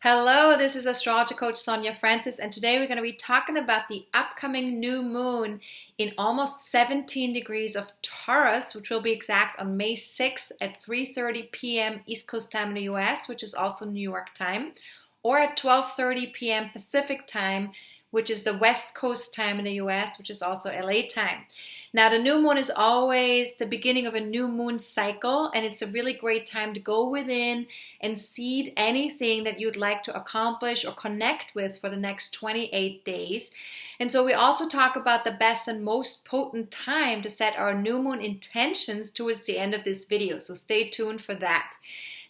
Hello, this is AstrologerCoach Sonja Francis, and today we're going to be talking about the upcoming new moon in almost 17 degrees of Taurus, which will be exact on May 6th at 3:30 p.m. East Coast time in the US, which is also New York time, or at 12:30 p.m. Pacific time, which is the West Coast time in the US, which is also LA time. Now, the new moon is always the beginning of a new moon cycle, and it's a really great time to go within and seed anything that you'd like to accomplish or connect with for the next 28 days. And so we also talk about the best and most potent time to set our new moon intentions towards the end of this video. So stay tuned for that.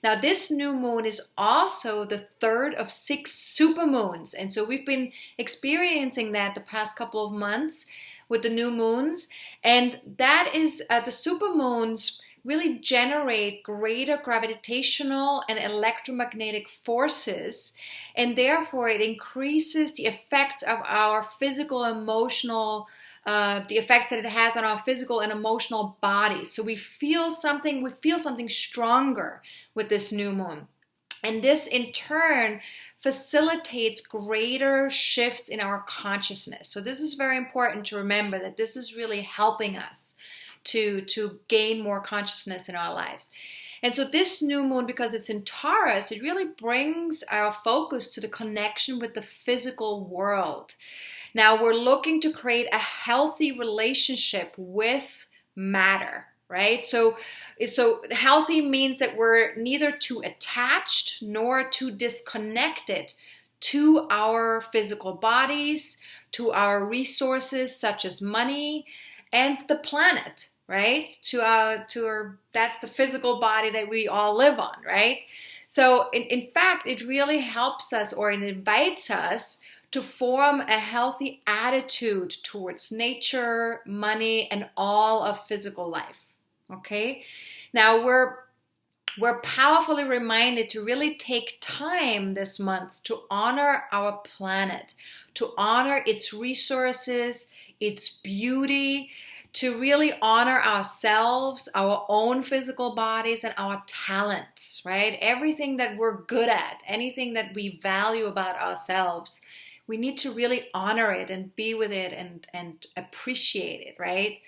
Now, this new moon is also the third of 6 supermoons. And so we've been experiencing that the past couple of months with the new moons. And that is the supermoons really generate greater gravitational and electromagnetic forces, and therefore it increases the effects of our physical, emotional, the effects that it has on our physical and emotional bodies. So we feel something stronger with this new moon. And this in turn facilitates greater shifts in our consciousness. So this is very important to remember, that this is really helping us to gain more consciousness in our lives. And so this new moon, because it's in Taurus, it really brings our focus to the connection with the physical world. Now, we're looking to create a healthy relationship with matter. Right? So healthy means that we're neither too attached nor too disconnected to our physical bodies, to our resources such as money and the planet, right? That's the physical body that we all live on, right? So in fact, it really helps us, or it invites us to form a healthy attitude towards nature, money, and all of physical life. Okay, now we're powerfully reminded to really take time this month to honor our planet, to honor its resources, its beauty, to really honor ourselves, our own physical bodies, and our talents, right? Everything that we're good at, anything that we value about ourselves, we need to really honor it and be with it and appreciate it, right?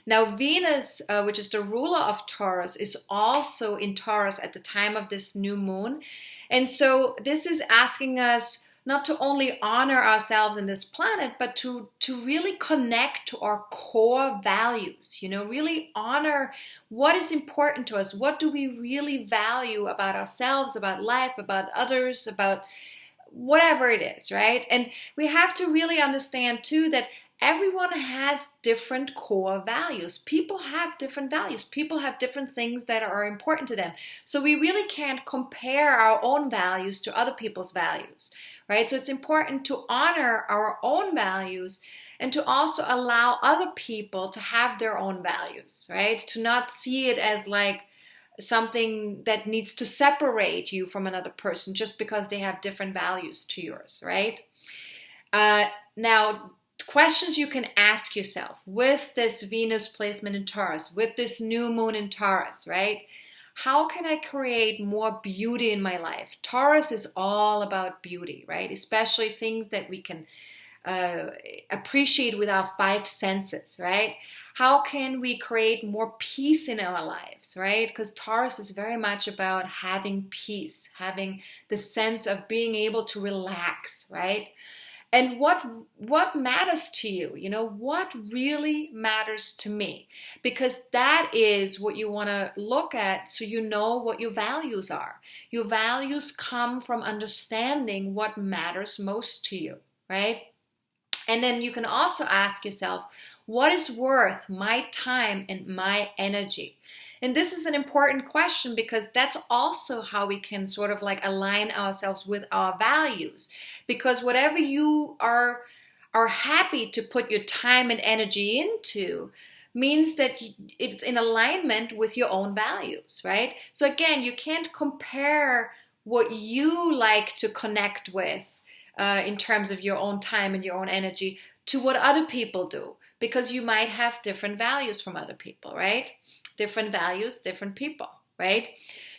Now, Venus, which is the ruler of Taurus, is also in Taurus at the time of this new moon. And so this is asking us not to only honor ourselves and this planet, but to really connect to our core values, really honor what is important to us. What do we really value about ourselves, about life, about others, about whatever it is, right? And we have to really understand too that everyone has different core values. People have different values. People have different things that are important to them. So we really can't compare our own values to other people's values, right? So it's important to honor our own values and to also allow other people to have their own values, right? To not see it as like something that needs to separate you from another person just because they have different values to yours, right? Now, questions you can ask yourself with this Venus placement in Taurus, with this new moon in Taurus, right? How can I create more beauty in my life? Taurus is all about beauty, right? Especially things that we can appreciate with our 5 senses, right? How can we create more peace in our lives, right? Because Taurus is very much about having peace, having the sense of being able to relax, right? And what matters to you? What really matters to me? Because that is what you want to look at, so you know what your values are. Your values come from understanding what matters most to you, right? And then you can also ask yourself, what is worth my time and my energy? And this is an important question, because that's also how we can sort of like align ourselves with our values. Because whatever you are happy to put your time and energy into means that it's in alignment with your own values, right? So again, you can't compare what you like to connect with in terms of your own time and your own energy to what other people do, because you might have different values from other people, right? Different values, different people, right?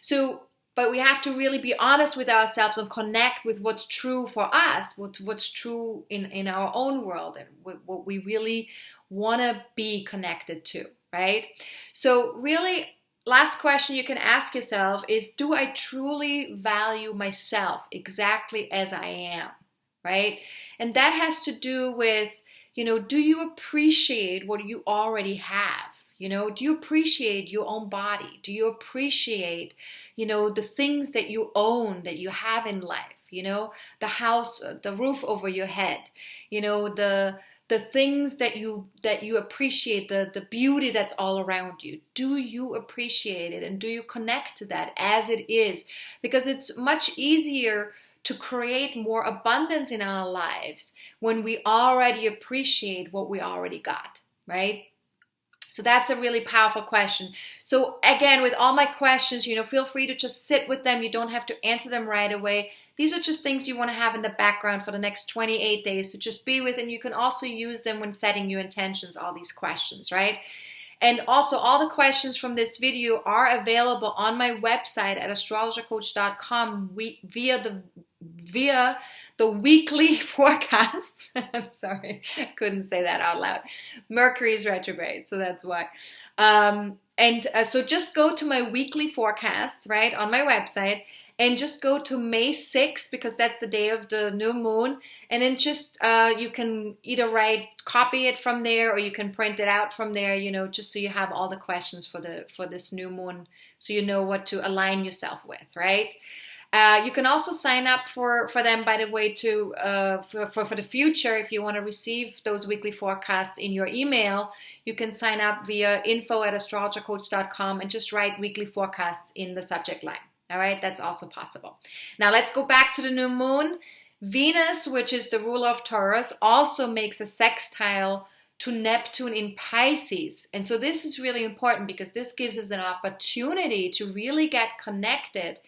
So But we have to really be honest with ourselves and connect with what's true for us, what's true in our own world, and what we really want to be connected to, right? So really, last question you can ask yourself is, do I truly value myself exactly as I am, right? And that has to do with, do you appreciate what you already have? Do you appreciate your own body? Do you appreciate, the things that you own, that you have in life? The house, the roof over your head, the things that you appreciate, the beauty that's all around you. Do you appreciate it, and do you connect to that as it is? Because it's much easier to create more abundance in our lives when we already appreciate what we already got, right? So that's a really powerful question. So again, with all my questions, feel free to just sit with them. You don't have to answer them right away. These are just things you want to have in the background for the next 28 days to just be with. And you can also use them when setting your intentions, all these questions, right? And also, all the questions from this video are available on my website at astrologercoach.com via the weekly forecasts. I'm sorry, I couldn't say that out loud. Mercury is retrograde, so that's why. So just go to my weekly forecasts, right, on my website, and just go to May 6th, because that's the day of the new moon. And then just, you can either copy it from there, or you can print it out from there, just so you have all the questions for this new moon, so you know what to align yourself with, right? You can also sign up for them, by the way, for the future. If you want to receive those weekly forecasts in your email, you can sign up via info@astrologercoach.com and just write weekly forecasts in the subject line. All right, that's also possible. Now let's go back to the new moon. Venus, which is the ruler of Taurus, also makes a sextile to Neptune in Pisces. And so this is really important, because this gives us an opportunity to really get connected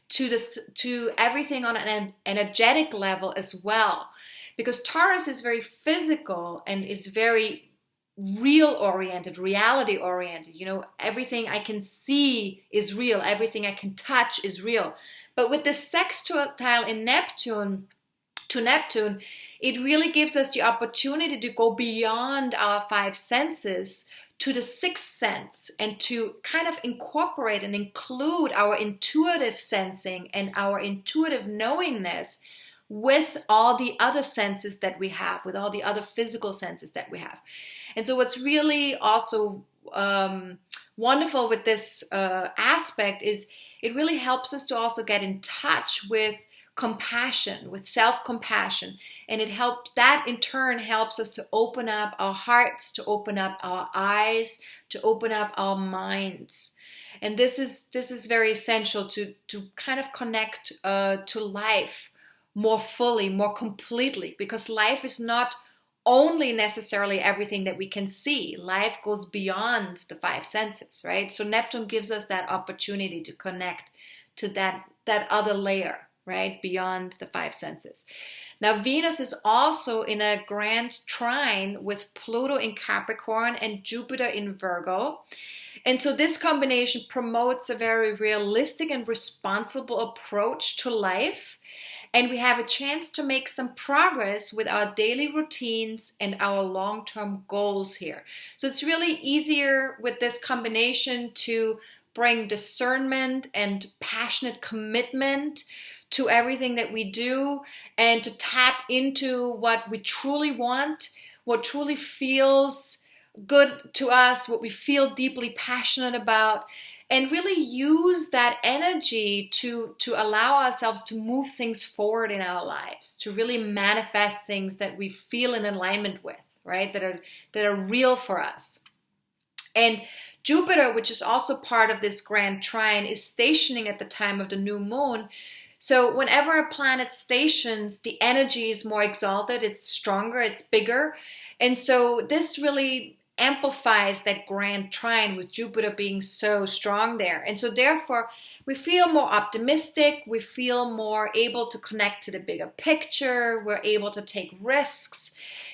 to everything on an energetic level as well. Because Taurus is very physical and is very real-oriented, reality-oriented. Everything I can see is real. Everything I can touch is real. But with the sextile in Neptune, it really gives us the opportunity to go beyond our five senses to the sixth sense, and to kind of incorporate and include our intuitive sensing and our intuitive knowingness with all the other senses that we have, with all the other physical senses that we have. And so what's really also wonderful with this aspect is it really helps us to also get in touch with compassion, with self-compassion. And that in turn helps us to open up our hearts, to open up our eyes, to open up our minds. And this is very essential to kind of connect to life more fully, more completely, because life is not only necessarily everything that we can see. Life goes beyond the five senses, right? So Neptune gives us that opportunity to connect to that other layer, right, beyond the five senses. Now, Venus is also in a grand trine with Pluto in Capricorn and Jupiter in Virgo. And so this combination promotes a very realistic and responsible approach to life. And we have a chance to make some progress with our daily routines and our long-term goals here. So it's really easier with this combination to bring discernment and passionate commitment to everything that we do, and to tap into what we truly want, what truly feels good to us, what we feel deeply passionate about, and really use that energy to allow ourselves to move things forward in our lives, to really manifest things that we feel in alignment with, right? That are real for us. And Jupiter, which is also part of this grand trine, is stationing at the time of the new moon. So whenever a planet stations, the energy is more exalted, it's stronger, it's bigger. And so this really amplifies that grand trine with Jupiter being so strong there. And so therefore, we feel more optimistic, we feel more able to connect to the bigger picture, we're able to take risks,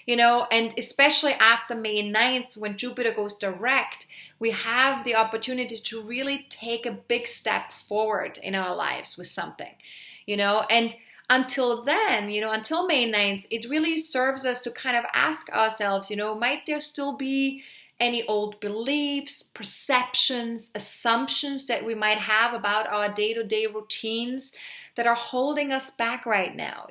and especially after May 9th, when Jupiter goes direct, we have the opportunity to really take a big step forward in our lives with something, and until then, until May 9th, it really serves us to kind of ask ourselves, might there still be any old beliefs, perceptions, assumptions that we might have about our day-to-day routines that are holding us back right now,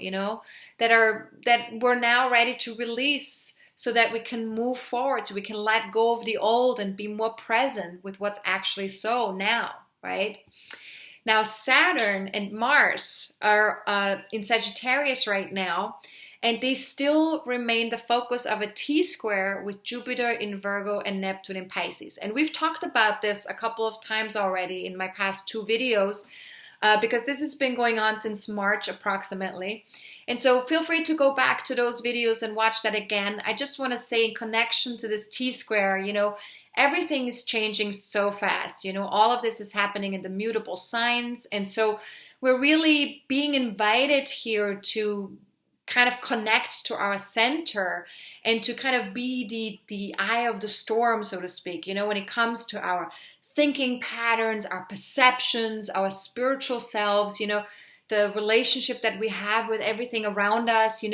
that we're now ready to release so that we can move forward, so we can let go of the old and be more present with what's actually so now, right? Now, Saturn and Mars are in Sagittarius right now, and they still remain the focus of a T-square with Jupiter in Virgo and Neptune in Pisces. And we've talked about this a couple of times already in my past 2 videos, because this has been going on since March approximately. And so feel free to go back to those videos and watch that again. I just want to say, in connection to this T-square, everything is changing so fast. All of this is happening in the mutable signs. And so we're really being invited here to kind of connect to our center and to kind of be the eye of the storm, so to speak, when it comes to our thinking patterns, our perceptions, our spiritual selves, the relationship that we have with everything around us,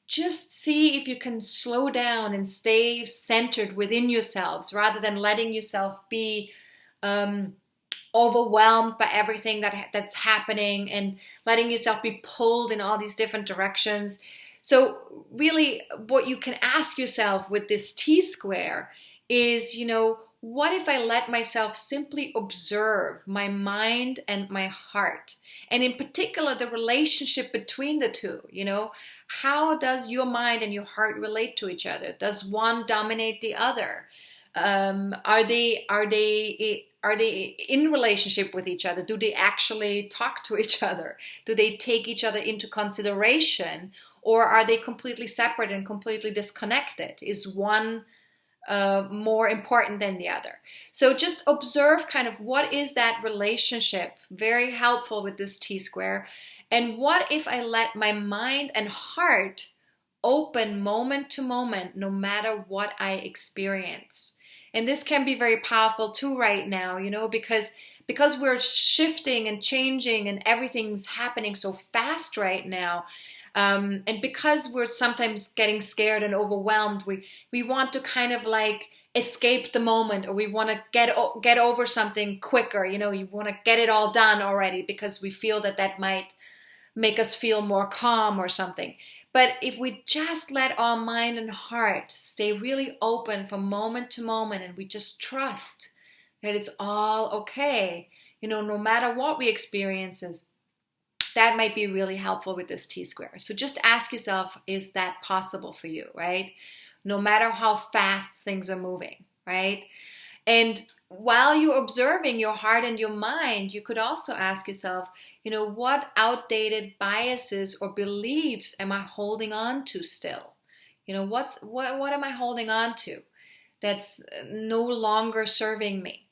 just see if you can slow down and stay centered within yourselves rather than letting yourself be overwhelmed by everything that's happening and letting yourself be pulled in all these different directions. So really what you can ask yourself with this T-square is, what if I let myself simply observe my mind and my heart? And in particular, the relationship between the two, how does your mind and your heart relate to each other? Does one dominate the other? Are they in relationship with each other? Do they actually talk to each other? Do they take each other into consideration? Or are they completely separate and completely disconnected? Is one more important than the other? So just observe kind of what is that relationship, very helpful with this T-square. And what if I let my mind and heart open moment to moment, no matter what I experience? And this can be very powerful too right now, because we're shifting and changing and everything's happening so fast right now. And because we're sometimes getting scared and overwhelmed, we want to kind of like escape the moment, or we want to get over something quicker. You want to get it all done already because we feel that might make us feel more calm or something. But if we just let our mind and heart stay really open from moment to moment, and we just trust that it's all okay, no matter what we experience, that might be really helpful with this T-square. So just ask yourself, is that possible for you, right? No matter how fast things are moving, right? And while you're observing your heart and your mind, you could also ask yourself, what outdated biases or beliefs am I holding on to still? What am I holding on to that's no longer serving me?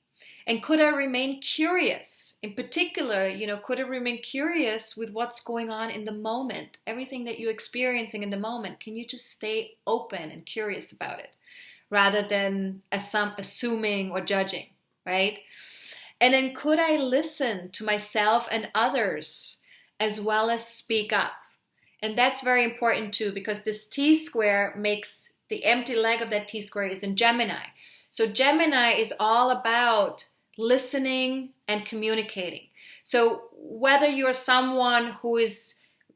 And could I remain curious? In particular, could I remain curious with what's going on in the moment? Everything that you're experiencing in the moment, can you just stay open and curious about it rather than assuming or judging, right? And then could I listen to myself and others as well as speak up? And that's very important too, because this T-square makes the empty leg of that T-square is in Gemini. So Gemini is all about listening and communicating. So whether you're someone who is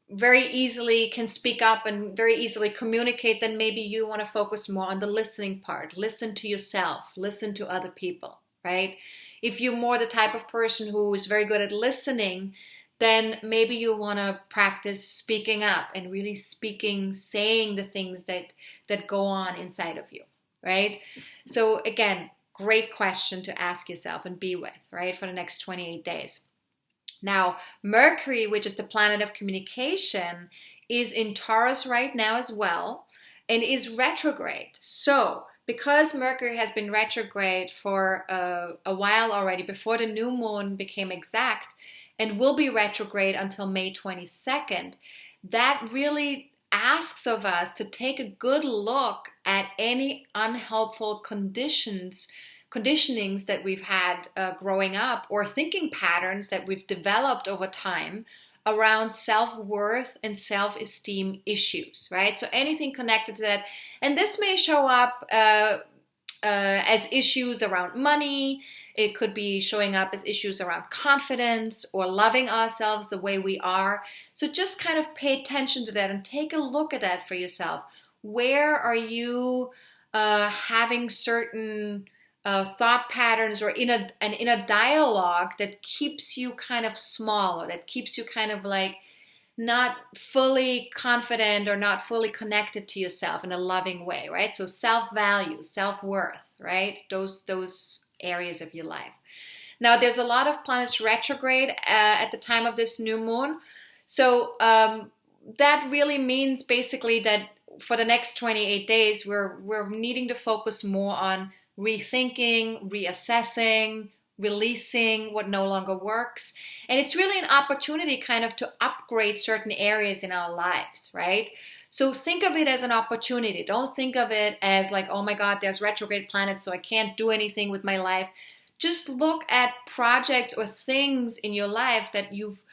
very easily can speak up and very easily communicate, then maybe you want to focus more on the listening part. Listen to yourself, listen to other people, right? If you're more the type of person who is very good at listening, then maybe you want to practice speaking up and really speaking, saying the things that go on inside of you, right? So again, great question to ask yourself and be with, right, for the next 28 days. Now, Mercury, which is the planet of communication, is in Taurus right now as well and is retrograde. So because Mercury has been retrograde for a while already, before the new moon became exact, and will be retrograde until May 22nd, that really asks of us to take a good look at any unhelpful conditionings that we've had growing up, or thinking patterns that we've developed over time around self-worth and self-esteem issues, right? So anything connected to that. And this may show up as issues around money. It could be showing up as issues around confidence or loving ourselves the way we are. So just kind of pay attention to that and take a look at that for yourself. Where are you having certain thought patterns, or in a dialogue that keeps you kind of small, or that keeps you kind of like not fully confident or not fully connected to yourself in a loving way, right? So self-value, self-worth, right? Those areas of your life. Now, there's a lot of planets retrograde at the time of this new moon. So that really means basically that for the next 28 days, we're needing to focus more on rethinking, reassessing, releasing what no longer works. And it's really an opportunity kind of to upgrade certain areas in our lives, right? So think of it as an opportunity. Don't think of it as like, oh my God, there's retrograde planets, so I can't do anything with my life. Just look at projects or things in your life that you've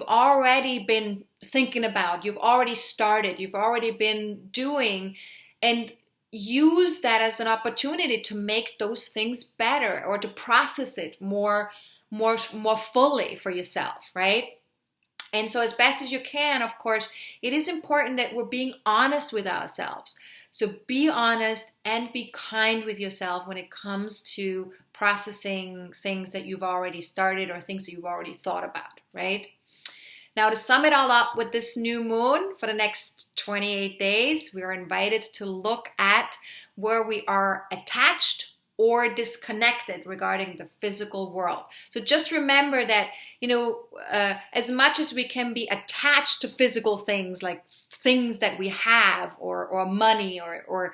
already been thinking about, you've already started, you've already been doing, and use that as an opportunity to make those things better, or to process it more fully for yourself, right? And so as best as you can, of course, it is important that we're being honest with ourselves. So be honest and be kind with yourself when it comes to processing things that you've already started or things that you've already thought about, right? Now, to sum it all up with this new moon for the next 28 days, we are invited to look at where we are attached or disconnected regarding the physical world. So just remember that, as much as we can be attached to physical things, like things that we have, or money, or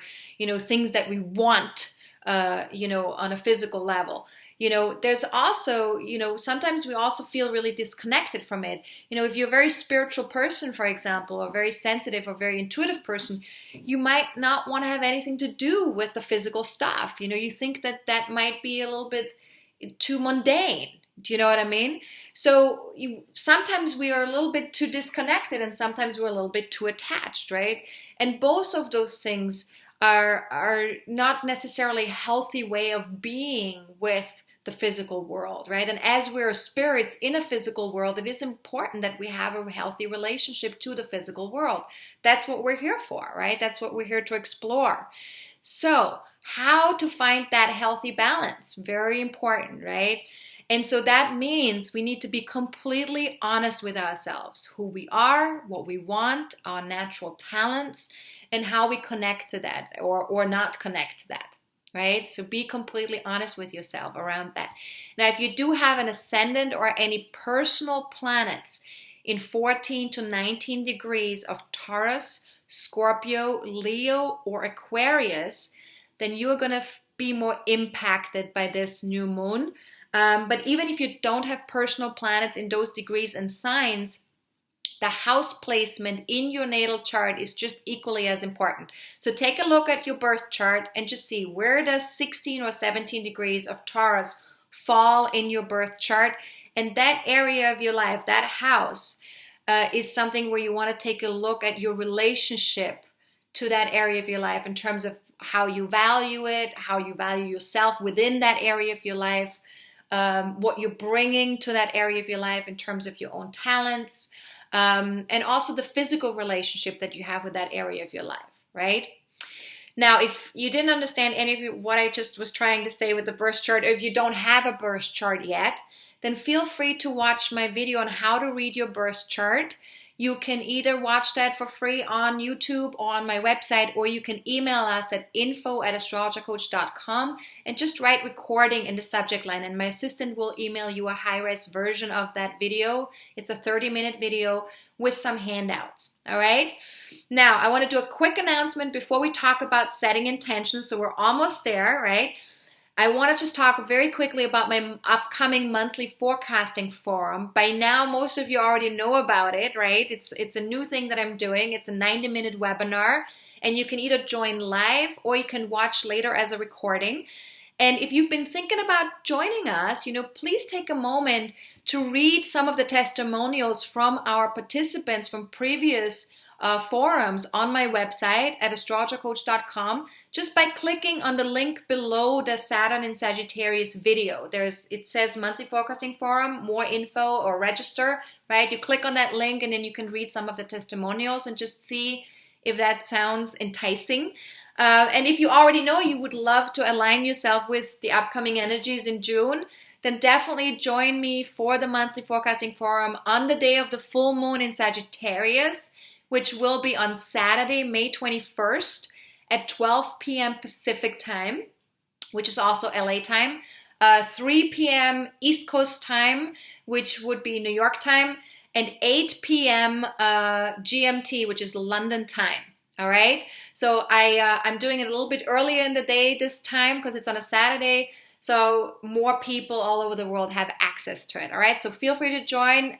things that we want, on a physical level. There's also, sometimes we also feel really disconnected from it. If you're a very spiritual person, for example, or very sensitive or very intuitive person, you might not want to have anything to do with the physical stuff. You think that might be a little bit too mundane. Do you know what I mean? So sometimes we are a little bit too disconnected, and sometimes we're a little bit too attached, right? And both of those things are not necessarily a healthy way of being with the physical world, right? And as we're spirits in a physical world, it is important that we have a healthy relationship to the physical world. That's what we're here for, right? That's what we're here to explore. So how to find that healthy balance? Very important, right? And so that means we need to be completely honest with ourselves, who we are, what we want, our natural talents, and how we connect to that or not connect to that, right? So be completely honest with yourself around that. Now, if you do have an ascendant or any personal planets in 14 to 19 degrees of Taurus, Scorpio, Leo, or Aquarius, then you're going to be more impacted by this new moon. But even if you don't have personal planets in those degrees and signs, the house placement in your natal chart is just equally as important. So take a look at your birth chart and just see, where does 16 or 17 degrees of Taurus fall in your birth chart? And that area of your life, that house, is something where you want to take a look at your relationship to that area of your life in terms of how you value it, how you value yourself within that area of your life, what you're bringing to that area of your life in terms of your own talents, and also the physical relationship that you have with that area of your life, right? Now, if you didn't understand any of what I just was trying to say with the birth chart, or if you don't have a birth chart yet, then feel free to watch my video on how to read your birth chart. You can either watch that for free on YouTube or on my website, or you can email us at info@astrologercoach.com and just write recording in the subject line, and my assistant will email you a high-res version of that video. It's a 30-minute video with some handouts. All right. Now, I want to do a quick announcement before we talk about setting intentions. So we're almost there, right? I want to just talk very quickly about my upcoming monthly forecasting forum. By now, most of you already know about it, right? It's a new thing that I'm doing. It's a 90-minute webinar, and you can either join live or you can watch later as a recording. And if you've been thinking about joining us, please take a moment to read some of the testimonials from our participants from previous forums on my website at astrologercoach.com, just by clicking on the link below the Saturn and Sagittarius video. It says monthly forecasting forum, more info, or register, right? You click on that link and then you can read some of the testimonials and just see if that sounds enticing. And if you already know you would love to align yourself with the upcoming energies in June, then definitely join me for the monthly forecasting forum on the day of the full moon in Sagittarius, which will be on Saturday, May 21st at 12 p.m. Pacific time, which is also LA time, 3 p.m. East Coast time, which would be New York time, and 8 p.m. GMT, which is London time. All right. So I'm doing it a little bit earlier in the day this time because it's on a Saturday, so more people all over the world have access to it. All right. So feel free to join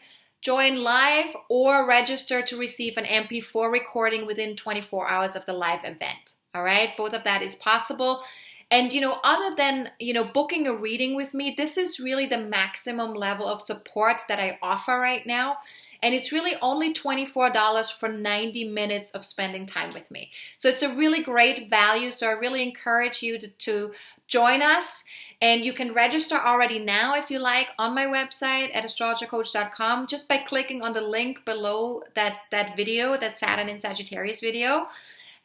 live or register to receive an MP4 recording within 24 hours of the live event. All right. Both of that is possible. And, other than, booking a reading with me, this is really the maximum level of support that I offer right now. And it's really only $24 for 90 minutes of spending time with me. So it's a really great value. So I really encourage you to join us. And you can register already now if you like on my website at astrologercoach.com, just by clicking on the link below that video, that Saturn and Sagittarius video.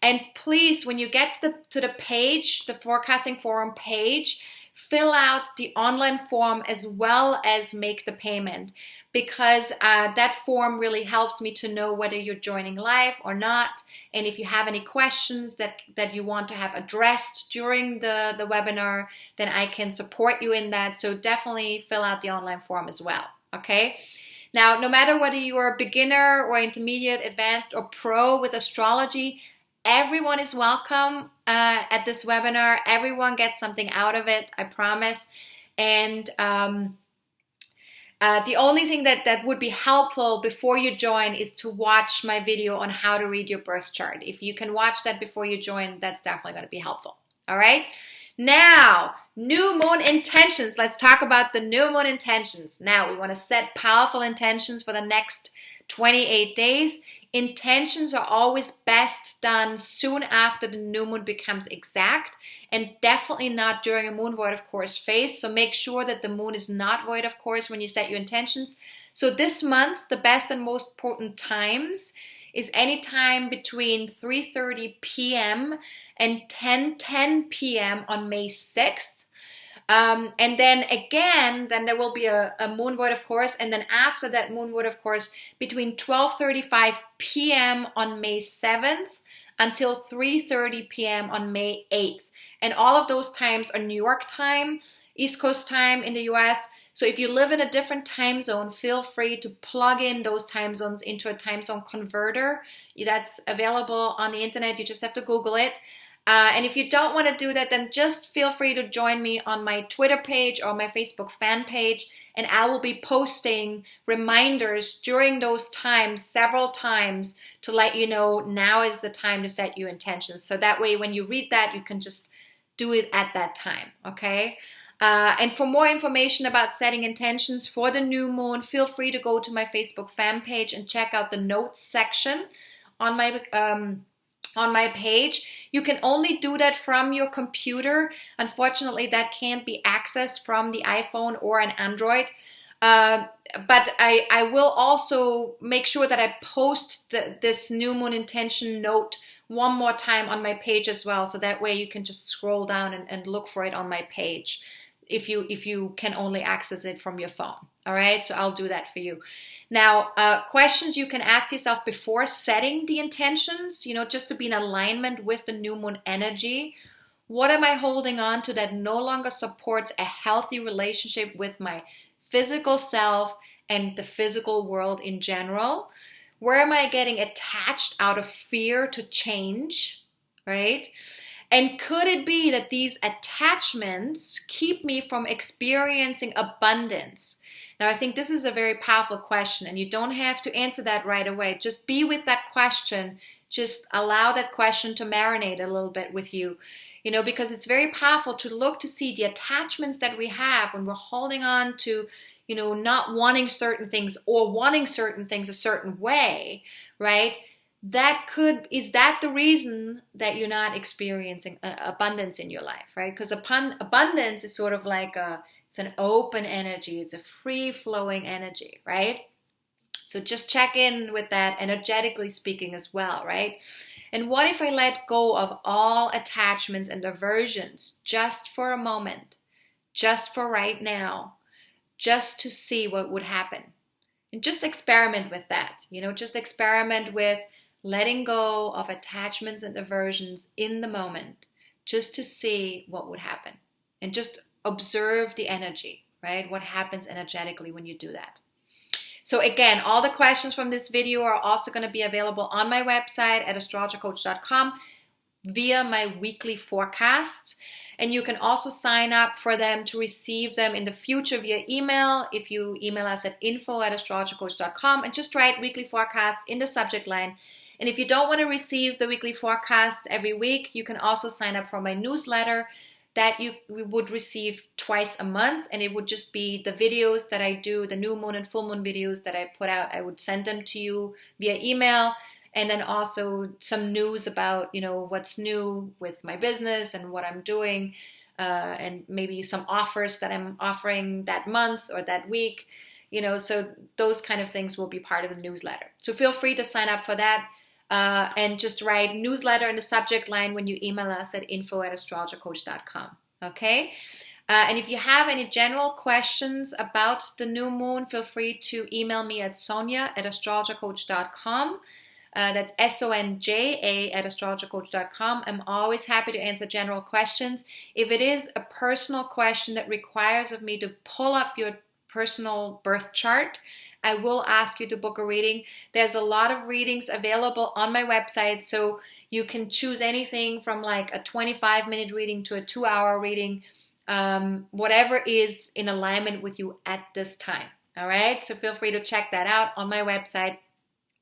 And please, when you get to the page, the forecasting forum page, fill out the online form as well as make the payment, because that form really helps me to know whether you're joining live or not. And if you have any questions that you want to have addressed during the webinar, then I can support you in that. So definitely fill out the online form as well. Okay. Now, no matter whether you are a beginner or intermediate, advanced, or pro with astrology, everyone is welcome at this webinar. Everyone gets something out of it, I promise. And the only thing that would be helpful before you join is to watch my video on how to read your birth chart. If you can watch that before you join, that's definitely going to be helpful. All right. Now, new moon intentions. Let's talk about the new moon intentions. Now, we want to set powerful intentions for the next 28 days. Intentions are always best done soon after the new moon becomes exact, and definitely not during a moon void of course phase. So make sure that the moon is not void of course when you set your intentions. So this month, the best and most potent times is any time between 3:30 p.m. and 10:10 p.m. on May 6th. And then again, then there will be a moon void, of course. And then after that moon void, of course, between 12:35 p.m. on May 7th until 3:30 p.m. on May 8th. And all of those times are New York time, East Coast time in the US. So if you live in a different time zone, feel free to plug in those time zones into a time zone converter. That's available on the internet. You just have to Google it. And if you don't want to do that, then just feel free to join me on my Twitter page or my Facebook fan page, and I will be posting reminders during those times several times to let you know now is the time to set your intentions. So that way when you read that, you can just do it at that time, okay? And for more information about setting intentions for the new moon, feel free to go to my Facebook fan page and check out the notes section on my page. You can only do that from your computer. Unfortunately, that can't be accessed from the iPhone or an Android. But I will also make sure that I post this new moon intention note one more time on my page as well. So that way you can just scroll down and look for it on my page if you can only access it from your phone. All right, so I'll do that for you. Now, questions you can ask yourself before setting the intentions, just to be in alignment with the new moon energy. What am I holding on to that no longer supports a healthy relationship with my physical self and the physical world in general? Where am I getting attached out of fear to change, right? And could it be that these attachments keep me from experiencing abundance? Now, I think this is a very powerful question, and you don't have to answer that right away. Just be with that question. Just allow that question to marinate a little bit with you, because it's very powerful to look to see the attachments that we have when we're holding on to, not wanting certain things or wanting certain things a certain way, right? Is that the reason that you're not experiencing abundance in your life, right? Because abundance is sort of like it's an open energy. It's a free-flowing energy, right? So just check in with that energetically speaking as well, right? And what if I let go of all attachments and aversions just for a moment, just for right now, just to see what would happen? And just experiment with that, just experiment with letting go of attachments and aversions in the moment, just to see what would happen. And just observe the energy, right? What happens energetically when you do that. So again, all the questions from this video are also going to be available on my website at astrologercoach.com via my weekly forecasts. And you can also sign up for them to receive them in the future via email. If you email us at info@astrologercoach.com and just write weekly forecasts in the subject line. And if you don't want to receive the weekly forecast every week, you can also sign up for my newsletter that you would receive twice a month. And it would just be the videos that I do, the new moon and full moon videos that I put out. I would send them to you via email. And then also some news about, what's new with my business and what I'm doing. And maybe some offers that I'm offering that month or that week. So those kind of things will be part of the newsletter. So feel free to sign up for that. And just write newsletter in the subject line when you email us at info@astrologercoach.com. Okay? And if you have any general questions about the new moon, feel free to email me at Sonja@astrologercoach.com. That's SONJA@astrologercoach.com. I'm always happy to answer general questions. If it is a personal question that requires of me to pull up your personal birth chart, I will ask you to book a reading. There's a lot of readings available on my website, so you can choose anything from like a 25-minute reading to a 2-hour reading, whatever is in alignment with you at this time. All right, so feel free to check that out on my website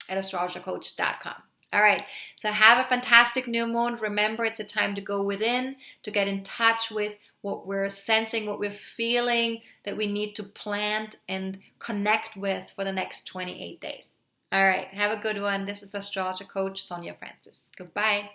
at astrologercoach.com. All right, so have a fantastic new moon. Remember, it's a time to go within, to get in touch with what we're sensing, what we're feeling that we need to plant and connect with for the next 28 days. All right, have a good one. This is Astrologer Coach Sonja Francis. Goodbye.